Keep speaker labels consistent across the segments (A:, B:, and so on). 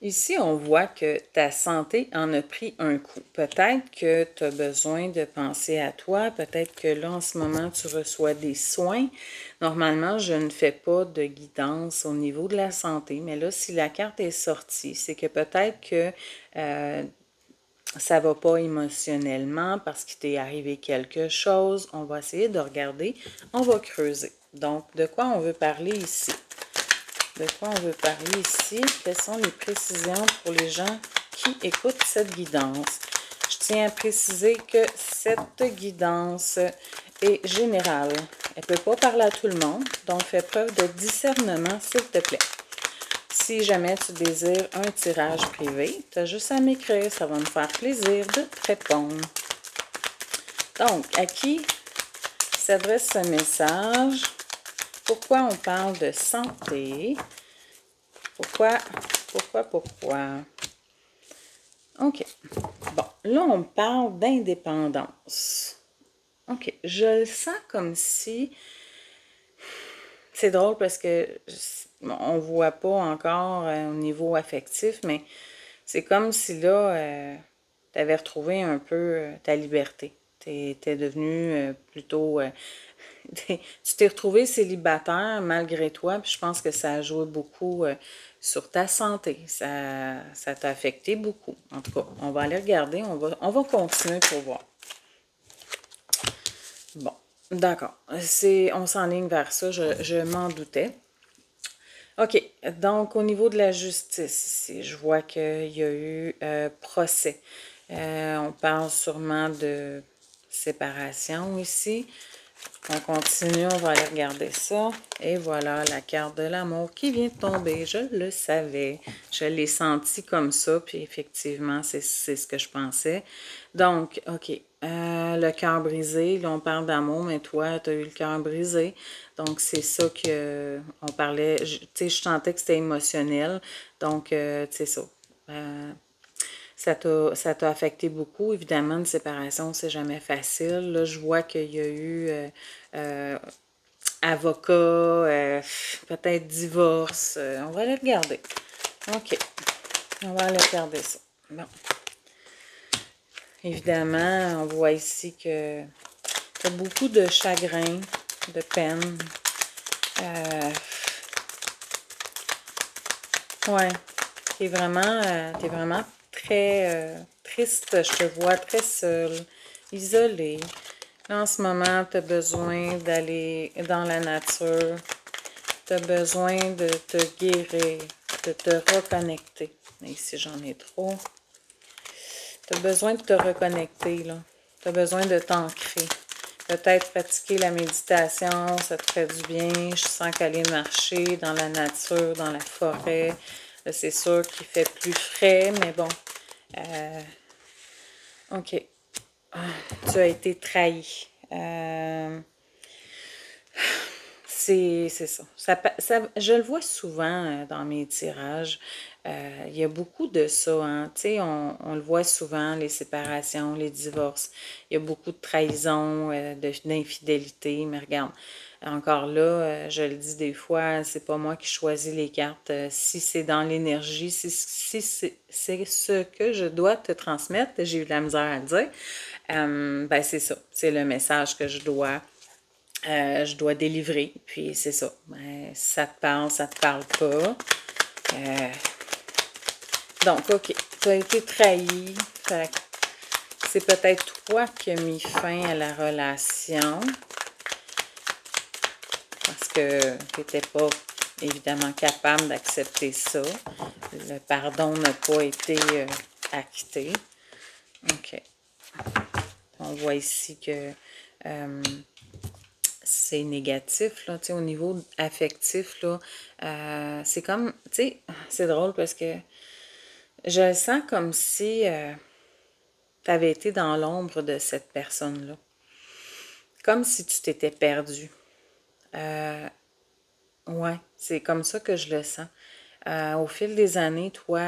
A: Ici, on voit que ta santé en a pris un coup. Peut-être que tu as besoin de penser à toi. Peut-être que là, en ce moment, tu reçois des soins. Normalement, je ne fais pas de guidance au niveau de la santé. Mais là, si la carte est sortie, c'est que peut-être que ça va pas émotionnellement parce qu'il t'est arrivé quelque chose. On va essayer de regarder. On va creuser. Donc, de quoi on veut parler ici? De quoi on veut parler ici? Quelles sont les précisions pour les gens qui écoutent cette guidance? Je tiens à préciser que cette guidance est générale. Elle ne peut pas parler à tout le monde, donc fais preuve de discernement, s'il te plaît. Si jamais tu désires un tirage privé, tu as juste à m'écrire, ça va me faire plaisir de te répondre. Donc, à qui s'adresse ce message? Pourquoi on parle de santé? Pourquoi? OK. Bon, là, on parle d'indépendance. OK. Je le sens comme si... C'est drôle parce que on voit pas encore au niveau affectif, mais c'est comme si là, tu avais retrouvé un peu ta liberté. Tu étais devenu plutôt... tu t'es retrouvé célibataire malgré toi, puis je pense que ça a joué beaucoup sur ta santé. Ça t'a affecté beaucoup. En tout cas, on va aller regarder, on va continuer pour voir. Bon, d'accord. On s'enligne vers ça, je m'en doutais. OK, donc au niveau de la justice, ici, je vois qu'il y a eu procès. On parle sûrement de séparation ici. On continue, on va aller regarder ça. Et voilà, la carte de l'amour qui vient de tomber. Je le savais. Je l'ai senti comme ça, puis effectivement, c'est ce que je pensais. Donc, OK. Le cœur brisé, là, on parle d'amour, mais toi, tu as eu le cœur brisé. Donc, c'est ça que on parlait. Tu sais, je sentais que c'était émotionnel. Donc, c'est ça. Ça t'a affecté beaucoup. Évidemment, une séparation, c'est jamais facile. Là, je vois qu'il y a eu avocat, peut-être divorce. On va aller regarder. OK. On va aller regarder ça. Bon. Évidemment, on voit ici que tu as beaucoup de chagrin, de peine. Ouais. Tu es vraiment très triste. Je te vois très seule, isolée. En ce moment, tu as besoin d'aller dans la nature. Tu as besoin de te guérir, de te reconnecter. Ici, j'en ai trop. Tu as besoin de te reconnecter, là. Tu as besoin de t'ancrer. Peut-être pratiquer la méditation, ça te fait du bien. Je sens qu'aller marcher dans la nature, dans la forêt, c'est sûr qu'il fait plus frais, mais bon. OK. Tu as été trahi. C'est ça. Je le vois souvent dans mes tirages. Il y a beaucoup de ça. Hein. Tu sais, on le voit souvent, les séparations, les divorces. Il y a beaucoup de trahison, d'infidélité. Mais regarde, encore là, je le dis des fois, c'est pas moi qui choisis les cartes. Si c'est dans l'énergie, si c'est ce que je dois te transmettre, j'ai eu de la misère à le dire, ben c'est ça. C'est le message que je dois délivrer, puis c'est ça. Ça te parle pas. Donc, OK, tu as été trahi. C'est peut-être toi qui as mis fin à la relation parce que tu n'étais pas évidemment capable d'accepter ça. Le pardon n'a pas été acquitté. OK. On voit ici que c'est négatif, là, tu sais, au niveau affectif, là, c'est comme, tu sais, c'est drôle parce que je le sens comme si tu avais été dans l'ombre de cette personne-là. Comme si tu t'étais perdu. Ouais, c'est comme ça que je le sens. Au fil des années, toi,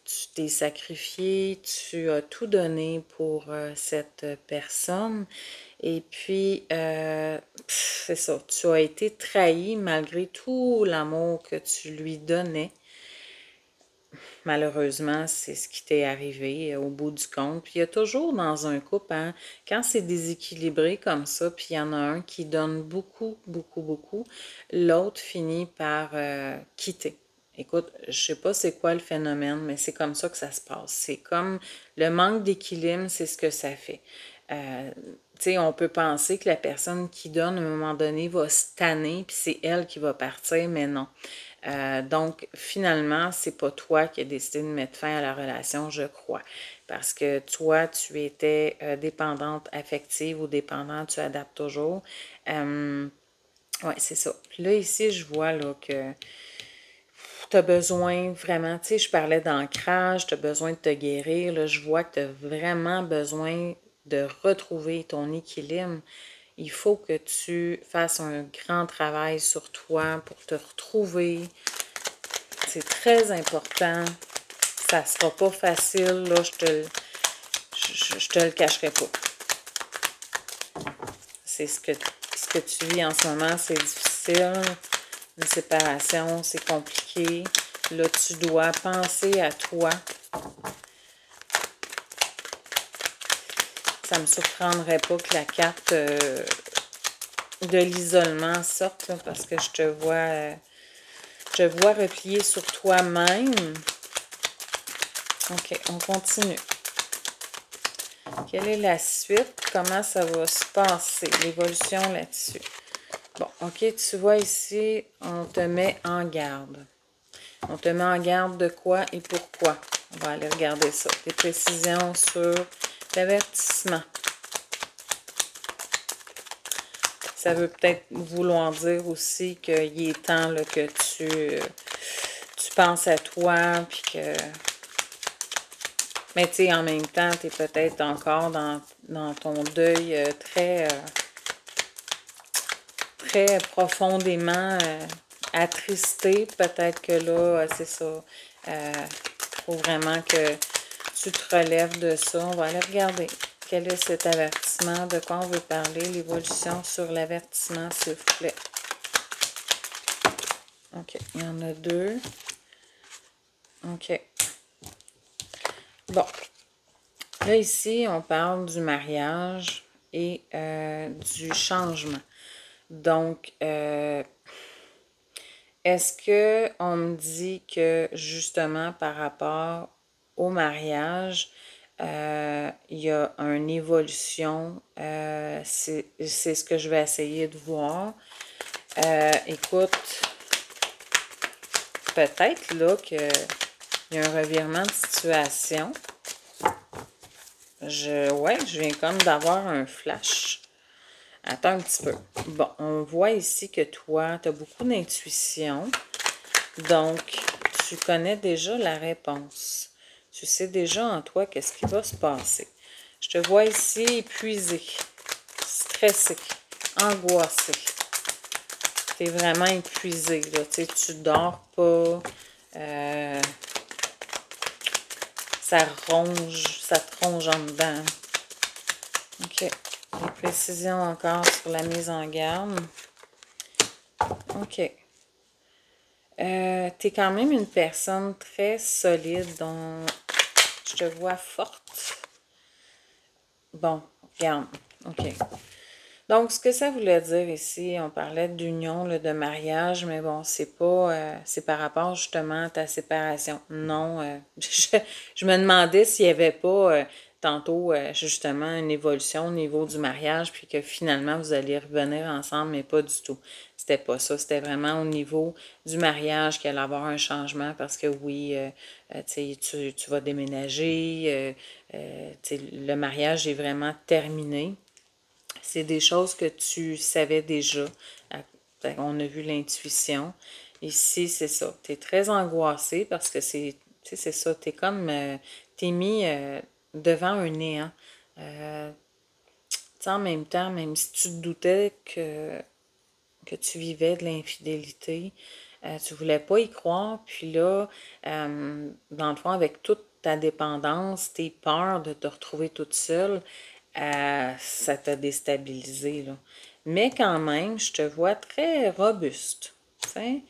A: tu t'es sacrifié, tu as tout donné pour cette personne. Et puis, c'est ça, tu as été trahi malgré tout l'amour que tu lui donnais. malheureusement, c'est ce qui t'est arrivé au bout du compte. Puis il y a toujours dans un couple, hein, quand c'est déséquilibré comme ça, puis il y en a un qui donne beaucoup, beaucoup, beaucoup, l'autre finit par quitter. Écoute, je sais pas c'est quoi le phénomène, mais c'est comme ça que ça se passe. C'est comme le manque d'équilibre, c'est ce que ça fait. Tu sais, on peut penser que la personne qui donne, à un moment donné, va se tanner, puis c'est elle qui va partir, mais non. Donc, finalement, c'est pas toi qui as décidé de mettre fin à la relation, je crois. Parce que toi, tu étais dépendante affective ou dépendante, tu adaptes toujours. Ouais, c'est ça. Puis là, ici, je vois là, que tu as besoin vraiment, tu sais, je parlais d'ancrage, tu as besoin de te guérir. Là, je vois que tu as vraiment besoin de retrouver ton équilibre. Il faut que tu fasses un grand travail sur toi pour te retrouver. C'est très important. Ça ne sera pas facile, là, je te le cacherai pas. C'est ce que tu vis en ce moment, c'est difficile. Une séparation, c'est compliqué. Là, tu dois penser à toi. Ça ne me surprendrait pas que la carte de l'isolement sorte, là, parce que je te vois replier sur toi-même. OK, on continue. Quelle est la suite? Comment ça va se passer? L'évolution là-dessus. Bon, OK, tu vois ici, on te met en garde. On te met en garde de quoi et pourquoi? On va aller regarder ça. Des précisions sur l'avertissement. Ça veut peut-être vouloir dire aussi qu'il est temps là, que tu penses à toi, puis que... Mais tu sais, en même temps, tu es peut-être encore dans ton deuil très profondément attristé. Peut-être que là, c'est ça. Il faut vraiment que tu te relèves de ça. On va aller regarder. Quel est cet avertissement? De quoi on veut parler? L'évolution sur l'avertissement, s'il vous plaît. OK. Il y en a deux. OK. Bon. Là, ici, on parle du mariage et du changement. Donc, est-ce qu'on me dit que, justement, par rapport au mariage, il y a une évolution? C'est ce que je vais essayer de voir. Écoute, peut-être là qu'il y a un revirement de situation. Ouais, je viens comme d'avoir un flash. Attends un petit peu. Bon, on voit ici que toi, tu as beaucoup d'intuition. Donc, tu connais déjà la réponse. Tu sais déjà en toi qu'est-ce qui va se passer. Je te vois ici épuisé, stressé, angoissé. Tu es vraiment épuisé, là. Tu sais, tu dors pas. Ça te ronge en dedans. OK. Des précisions encore sur la mise en garde. OK. Tu es quand même une personne très solide, dont je te vois forte. Bon, regarde. OK. Donc, ce que ça voulait dire ici, on parlait d'union, de mariage, mais bon, c'est pas, c'est par rapport justement à ta séparation. Non, je me demandais s'il n'y avait pas tantôt justement une évolution au niveau du mariage, puis que finalement vous alliez revenir ensemble, mais pas du tout. C'était pas ça. C'était vraiment au niveau du mariage qu'il allait y avoir un changement parce que oui, tu vas déménager, le mariage est vraiment terminé. C'est des choses que tu savais déjà. On a vu l'intuition. Ici, c'est ça. Tu es très angoissé parce que c'est ça. Tu es comme... tu es mis devant un néant. En même temps, même si tu te doutais que tu vivais de l'infidélité, tu voulais pas y croire. Puis là, dans le fond, avec toute ta dépendance, tes peurs de te retrouver toute seule, ça t'a déstabilisé, là. Mais quand même, je te vois très robuste, tu sais,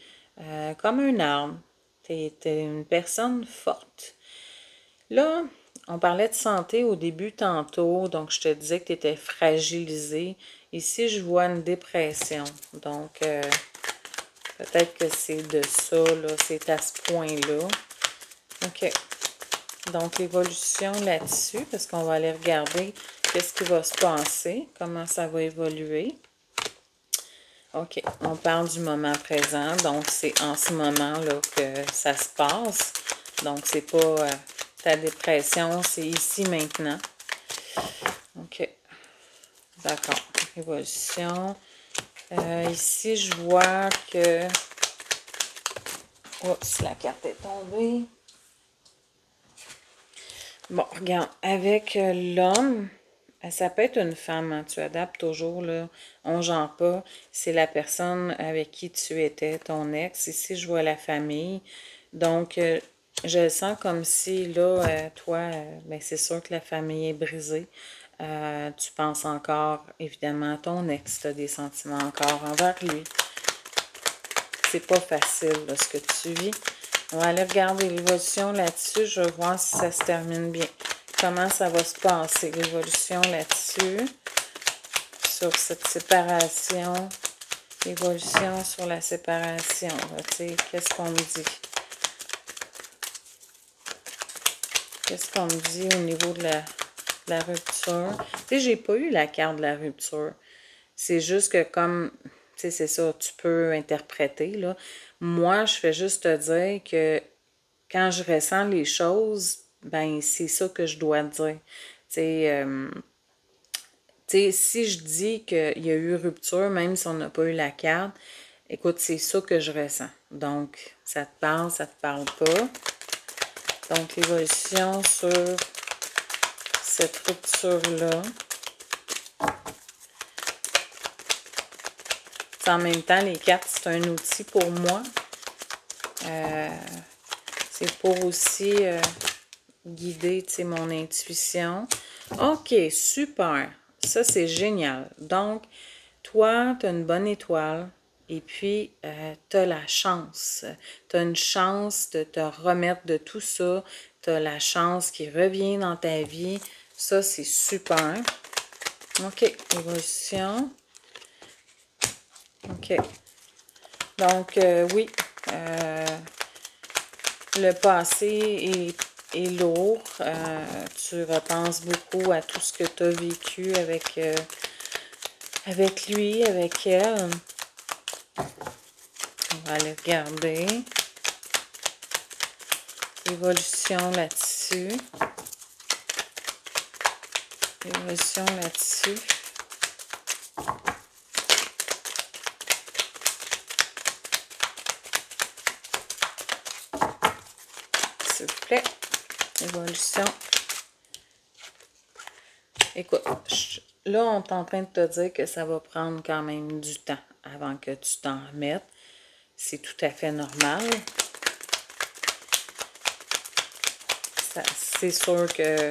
A: comme un arbre. Tu es une personne forte. Là, on parlait de santé au début tantôt, donc je te disais que tu étais fragilisée. Ici, je vois une dépression. Donc, peut-être que c'est de ça, là, c'est à ce point-là. OK. Donc, évolution là-dessus, parce qu'on va aller regarder qu'est-ce qui va se passer, comment ça va évoluer. OK, on parle du moment présent, donc c'est en ce moment-là que ça se passe. Donc, c'est pas ta dépression, c'est ici maintenant. OK, d'accord. Évolution. Ici, je vois que... Oups, la carte est tombée. Bon, regarde, avec l'homme, ça peut être une femme, hein, tu adaptes toujours, là, on ne genre pas. C'est la personne avec qui tu étais, ton ex. Ici, je vois la famille. Donc, je le sens comme si, là, toi, ben, c'est sûr que la famille est brisée. Tu penses encore, évidemment, à ton ex, tu as des sentiments encore envers lui. C'est pas facile, là, ce que tu vis. On va aller regarder l'évolution là-dessus. Je vais voir si ça se termine bien. Comment ça va se passer, l'évolution là-dessus. Sur cette séparation. L'évolution sur la séparation. Tu sais, qu'est-ce qu'on me dit? Qu'est-ce qu'on me dit au niveau de la rupture? Tu sais, j'ai pas eu la carte de la rupture. C'est juste que comme... Tu sais, c'est ça, tu peux interpréter, là. Moi, je fais juste te dire que quand je ressens les choses, ben c'est ça que je dois dire. Tu sais, si je dis qu'il y a eu rupture, même si on n'a pas eu la carte, écoute, c'est ça que je ressens. Donc, ça te parle pas. Donc, l'évolution sur cette rupture-là. En même temps, les cartes, c'est un outil pour moi. C'est pour aussi guider, tu sais, mon intuition. OK, super. Ça, c'est génial. Donc, toi, tu as une bonne étoile et puis tu as la chance. Tu as une chance de te remettre de tout ça. Tu as la chance qui revient dans ta vie. Ça, c'est super. OK, évolution. OK. Donc, oui, le passé est lourd. Tu repenses beaucoup à tout ce que tu as vécu avec lui, avec elle. On va aller regarder. Évolution là-dessus. Évolution là-dessus. S'il vous plaît. Évolution. Écoute, là, on est en train de te dire que ça va prendre quand même du temps avant que tu t'en remettes. C'est tout à fait normal. C'est sûr que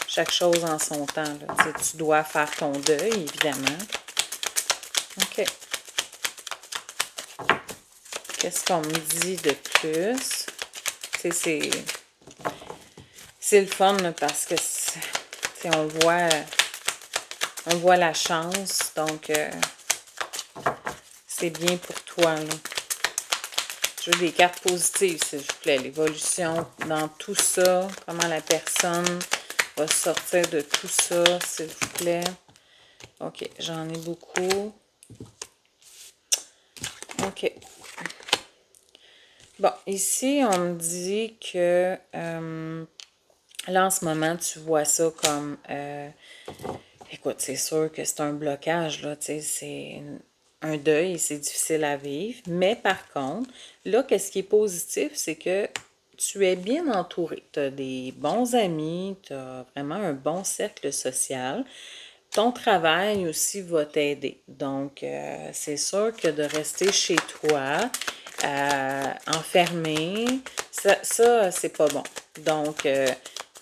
A: chaque chose en son temps. Là. Tu dois faire ton deuil, évidemment. OK. Qu'est-ce qu'on me dit de plus? C'est le fun là, parce que on voit la chance. Donc, c'est bien pour toi. Là. Je veux des cartes positives, s'il vous plaît. L'évolution dans tout ça. Comment la personne va sortir de tout ça, s'il vous plaît. OK, j'en ai beaucoup. OK. Bon, ici, on me dit que là, en ce moment, tu vois ça comme... écoute, c'est sûr que c'est un blocage, là, tu sais, c'est un deuil, c'est difficile à vivre. Mais par contre, là, qu'est-ce qui est positif, c'est que tu es bien entouré. Tu as des bons amis, tu as vraiment un bon cercle social. Ton travail aussi va t'aider. Donc, c'est sûr que de rester chez toi, enfermé, ça c'est pas bon. Donc,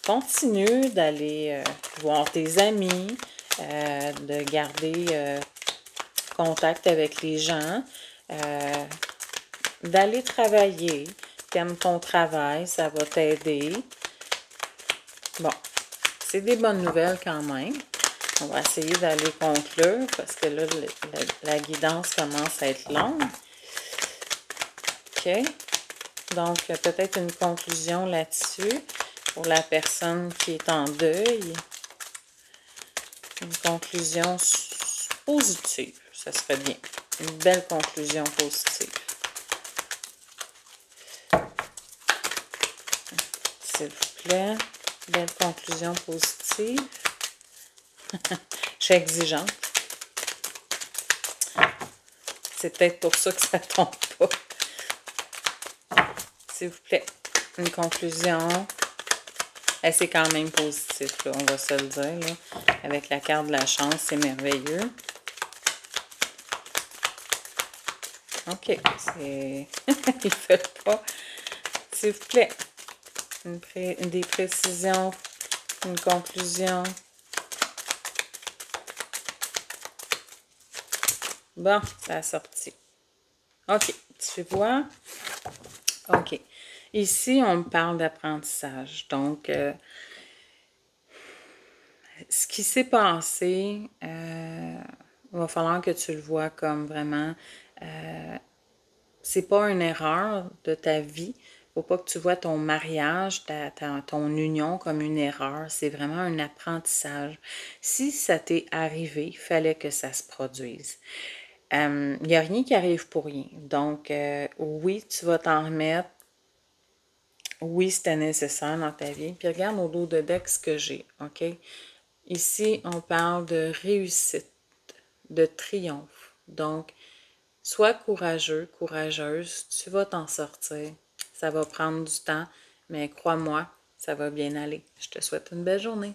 A: continue d'aller voir tes amis, de garder contact avec les gens, d'aller travailler, t'aimes ton travail, ça va t'aider. Bon, c'est des bonnes nouvelles quand même. On va essayer d'aller conclure parce que là, la guidance commence à être longue. OK. Donc, peut-être une conclusion là-dessus pour la personne qui est en deuil. Une conclusion positive, ça serait bien. Une belle conclusion positive. S'il vous plaît, belle conclusion positive. Je suis exigeante. C'est peut-être pour ça que ça tombe pas. S'il vous plaît, une conclusion. C'est quand même positif, là, on va se le dire. Là. Avec la carte de la chance, c'est merveilleux. OK, c'est... Il ne fait pas. S'il vous plaît, des précisions, une conclusion. Bon, ça a sorti. OK, tu vois? OK. Ici, on me parle d'apprentissage. Donc, ce qui s'est passé, il va falloir que tu le vois comme vraiment, c'est pas une erreur de ta vie. Faut pas que tu vois ton mariage, ton union comme une erreur. C'est vraiment un apprentissage. Si ça t'est arrivé, il fallait que ça se produise. Il n'y a rien qui arrive pour rien. Donc, oui, tu vas t'en remettre. Oui, c'était nécessaire dans ta vie. Puis regarde au dos de deck ce que j'ai, OK? Ici, on parle de réussite, de triomphe. Donc, sois courageux, courageuse, tu vas t'en sortir. Ça va prendre du temps, mais crois-moi, ça va bien aller. Je te souhaite une belle journée.